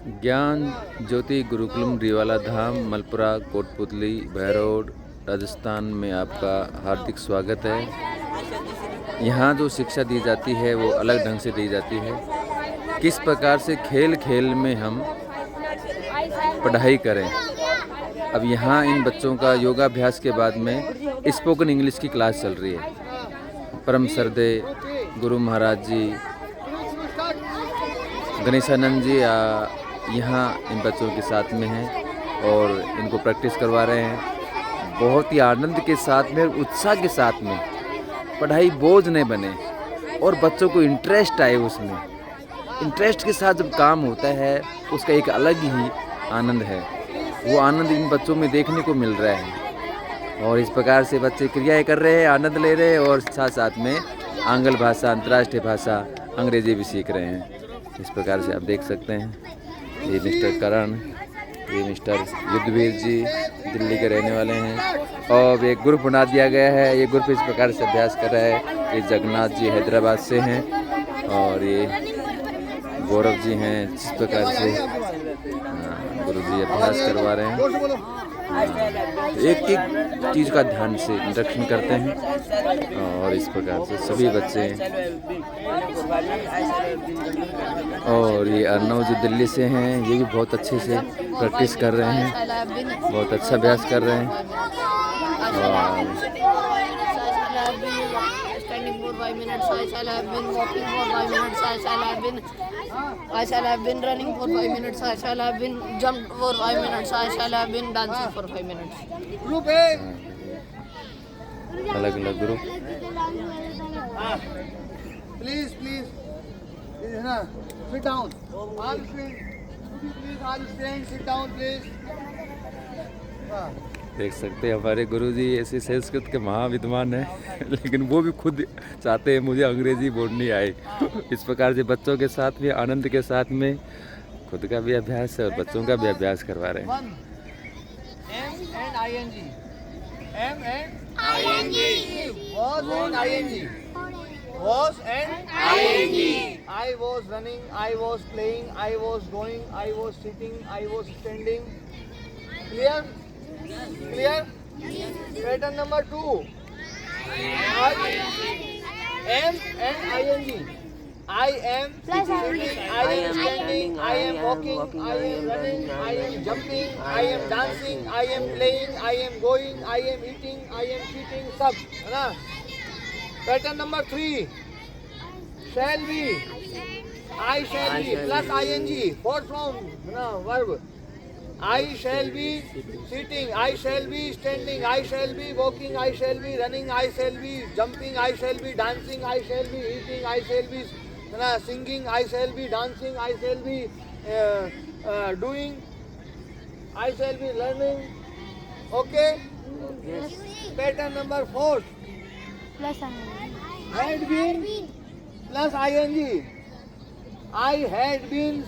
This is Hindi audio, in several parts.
ज्ञान ज्योति गुरुकुलम रिवाला धाम मलपुरा कोटपुतली भैरोड राजस्थान में आपका हार्दिक स्वागत है। यहाँ जो शिक्षा दी जाती है वो अलग ढंग से दी जाती है। किस प्रकार से खेल खेल में हम पढ़ाई करें। अब यहाँ इन बच्चों का योगाभ्यास के बाद में स्पोकन इंग्लिश की क्लास चल रही है। परम सरदे गुरु महाराज जी गणेशानंद जी यहाँ इन बच्चों के साथ में हैं और इनको प्रैक्टिस करवा रहे हैं। बहुत ही आनंद के साथ में और उत्साह के साथ में, पढ़ाई बोझ नहीं बने और बच्चों को इंटरेस्ट आए उसमें। इंटरेस्ट के साथ जब काम होता है उसका एक अलग ही आनंद है। वो आनंद इन बच्चों में देखने को मिल रहा है और इस प्रकार से बच्चे क्रियाएं कर रहे हैं, आनंद ले रहे हैं और साथ साथ में आंग्ल भाषा, अंतर्राष्ट्रीय भाषा, अंग्रेजी भी सीख रहे हैं। इस प्रकार से आप देख सकते हैं। ये मिस्टर करण, ये मिस्टर युद्धवीर जी दिल्ली के रहने वाले हैं और एक ग्रुप बना दिया गया है। ये ग्रुप इस प्रकार से अभ्यास कर रहा है। ये जगन्नाथ जी हैदराबाद से हैं और ये गौरव जी हैं। जिस प्रकार से गुरु जी अभ्यास करवा रहे हैं, एक एक चीज़ का ध्यान से निरीक्षण करते हैं और इस प्रकार से सभी बच्चे। और ये अर्नव जी दिल्ली से हैं, ये भी बहुत अच्छे से प्रैक्टिस कर रहे हैं, बहुत अच्छा अभ्यास कर रहे हैं। I shall have been running for 5 minutes. I shall have been jumped for 5 minutes. I shall have been dancing for 5 minutes. Group A. अलग अलग group. Please. Sit down. All sit. Please, all stand. Sit down, please. देख सकते हैं हमारे गुरुजी ऐसे संस्कृत के महाविद्वान हैं लेकिन वो भी खुद चाहते हैं मुझे अंग्रेजी बोलनी आए। इस प्रकार से बच्चों के साथ भी आनंद के साथ में खुद का भी अभ्यास है और बच्चों का भी अभ्यास करवा रहे हैं। M and ing. M and ing. Was and ing. Was and ing. I was running. I was playing. I was going. I was sitting. I was standing. Clear? Clear? Pattern number 2. M and ing. I am sitting, I am standing, I am walking, I am running, I am jumping, I am dancing, I am playing, I am going, I am eating, I am sitting, सब है ना। Pattern number 3. Shall be. I shall be plus ing. Fourth form है ना verb. I shall be sitting, I shall be standing, I shall be walking, I shall be running, I shall be jumping, I shall be dancing, I shall be eating, I shall be singing, I shall be dancing, I shall be doing, I shall be learning. Okay? Yes. Pattern number 4. Plus Had been plus ing. I had been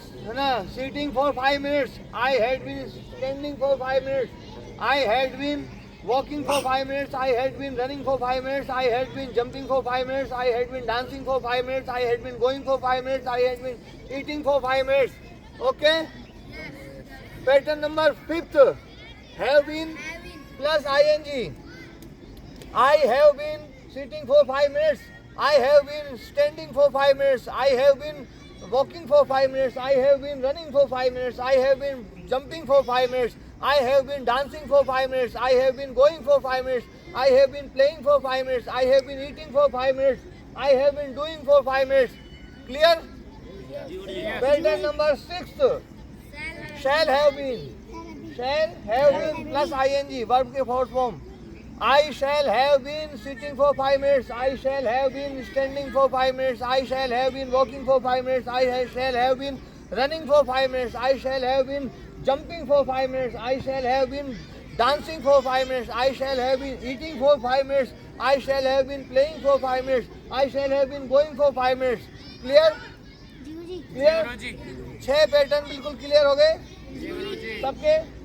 sitting for 5 minutes. I had been standing for 5 minutes. I had been walking for 5 minutes. I had been running for 5 minutes. I had been jumping for 5 minutes. I had been dancing for 5 minutes. I had been going for 5 minutes. I had been eating for 5 minutes. Okay? Pattern number 5th. Have been plus ing. I have been sitting for 5 minutes. I have been standing for 5 minutes. I have been walking for 5 minutes. I have been running for 5 minutes. I have been jumping for 5 minutes. I have been dancing for 5 minutes. I have been going for 5 minutes. I have been playing for 5 minutes. I have been eating for 5 minutes. I have been doing for 5 minutes. Clear? Pattern number 6. Shall have been. Shall have been plus ing. Verb के fourth form. I shall have been sitting for 5 minutes. I shall have been standing for 5 minutes. I shall have been walking for 5 minutes. I shall have been running for 5 minutes. I shall have been jumping for 5 minutes. I shall have been dancing for 5 minutes. I shall have been eating for 5 minutes. I shall have been playing for 5 minutes. I shall have been going for 5 minutes. Clear? Clear? 6 pattern बिल्कुल क्लियर हो गए सबके।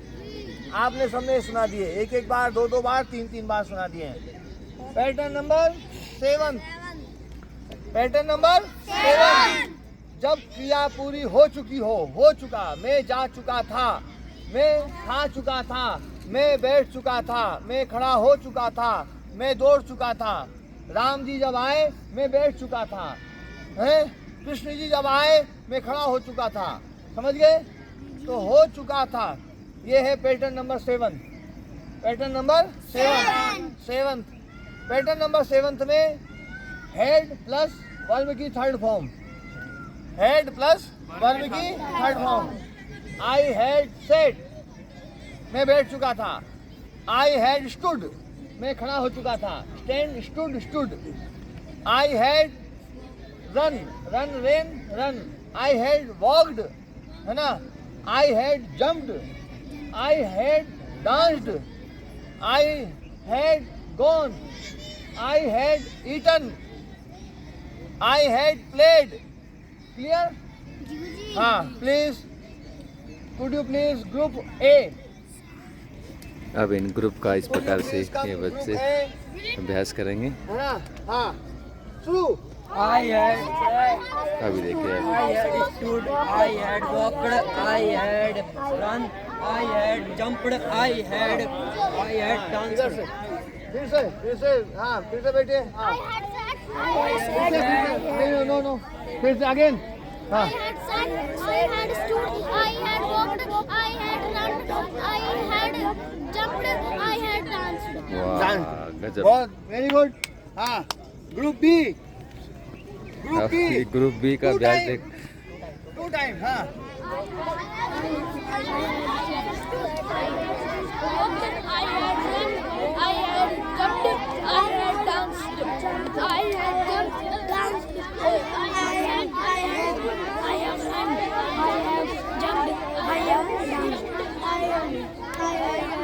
आपने सबने सुना दिए, एक एक बार, दो दो बार, तीन तीन बार सुना दिए हैं। Pattern number 7। Pattern number 7। जब क्रिया पूरी हो चुकी हो चुका, मैं जा चुका था, मैं खा चुका था, मैं बैठ चुका था, मैं खड़ा हो चुका था, मैं दौड़ चुका था। राम जी जब आए मैं बैठ चुका था, हैं? कृष्ण जी जब आए मैं खड़ा हो चुका था। समझ गए? तो हो चुका था। ये है pattern number 7। Pattern number 7 pattern number 7 में हेड प्लस वर्ब की third form, had plus verb की third form. I had set, मैं बैठ चुका था। आई हैड स्टूड, मैं खड़ा हो चुका था। Stand, stood, stood. I had run, run, ran, run. I had walked, है ना। I had jumped, I had danced, I had gone, I had eaten, I had played. Clear? हाँ, please could you please group A. अब इन ग्रुप का इस प्रकार से ये बच्चे अभ्यास करेंगे। है ना? हाँ, शुरू। I had sat, अभी देखिए आप। I had stood, I had walked, I had run, I had jumped, I had इधर से, danced. फिर से, हाँ, फिर से बैठे। हाँ, फिर से, नो, फिर से अगेन। हाँ, I had sat, I had stood, I had walked, I had run, I had jumped, I had danced. वाह, गजब। बहुत वेरी गुड। हाँ, ग्रुप बी, ग्रुप अब ये बी, ग्रुप बी का अभ्यास देख। 2 टाइम। हाँ, I had run, I had jumped, I had danced. I had jumped, danced. I have run, I have jumped, I have danced. I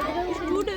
have stood.